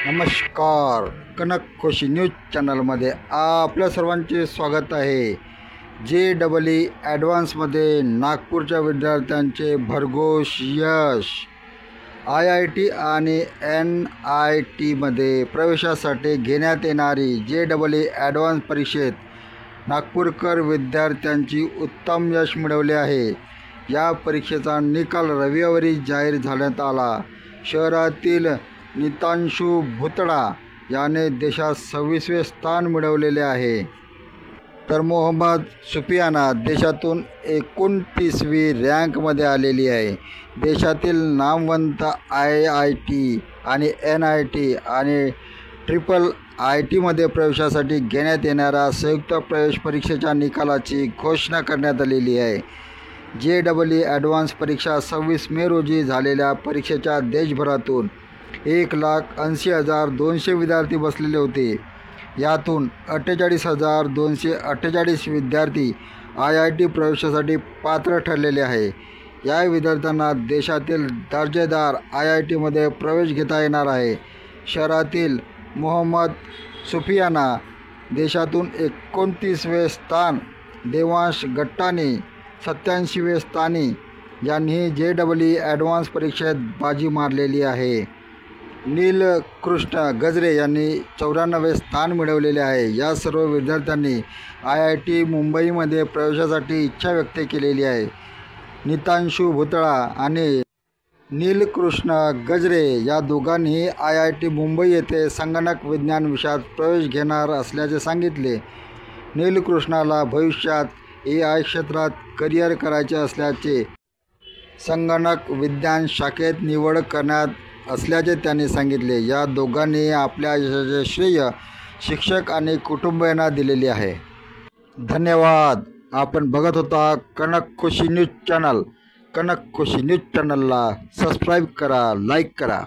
नमस्कार. कनक खुशी न्यूज चॅनलमध्ये आपल्या सर्वांचे स्वागत आहे. JEE ॲडव्हान्समध्ये नागपूरच्या विद्यार्थ्यांचे भरघोस यश. IIT आणि NITमध्ये प्रवेशासाठी घेण्यात येणारी JEE ॲडव्हान्स परीक्षेत नागपूरकर विद्यार्थ्यांची उत्तम यश मिळवले आहे. या परीक्षेचा निकाल रविवारी जाहीर झाल्यात आला. शहरातील नितांशु भुतडा याने देशात 26वे स्थान मिळवलेले आहे, तर मोहम्मद सुफियाना देशातून 29वी रँकमध्ये आलेली आहे. देशातील नामवंत IIT आणि NIT आणि IIITमध्ये प्रवेशासाठी घेण्यात येणाऱ्या संयुक्त प्रवेश परीक्षेच्या निकालाची घोषणा करण्यात आलेली आहे. JEE ॲडव्हान्स परीक्षा 26 मे रोजी झालेल्या परीक्षेच्या देशभरातून 1,80,200 विद्यार्थी बसलेले होते. यातून 48,248 विद्यार्थी IIT प्रवेशासाठी पात्र ठरलेले आहे. या विद्यार्थ्यांना देशातील दर्जेदार IITमध्ये प्रवेश घेता येणार आहे. शहरातील मोहम्मद सुफियाना देशातून 29वे स्थान, देवांश गट्टानी 87वे स्थानी यांनी JEE ॲडव्हान्स परीक्षेत बाजी मारलेली आहे. नीलकृष्ण गजरे यांनी 94वे स्थान मिळवलेले आहे. या सर्व विद्यार्थ्यांनी IIT मुंबईमध्ये प्रवेशासाठी इच्छा व्यक्त केलेली आहे. नितांशु भुतळा आणि नीलकृष्ण गजरे या दोघांनीही IIT मुंबई येथे संगणक विज्ञान विषयात प्रवेश घेणार असल्याचे सांगितले. नीलकृष्णाला भविष्यात AI क्षेत्रात करिअर करायचे असल्याचे संगणक विज्ञान शाखेत निवड करण्यात असल्याचे त्यांनी सांगितले. या दोघांनी आपल्या यशाचे श्रेय शिक्षक आणि कुटुंबियांना दिलेले आहे. धन्यवाद. आपण बघत होता कनक खुशी न्यूज चॅनल. कनक खुशी न्यूज चॅनलला सबस्क्राईब करा, लाईक करा.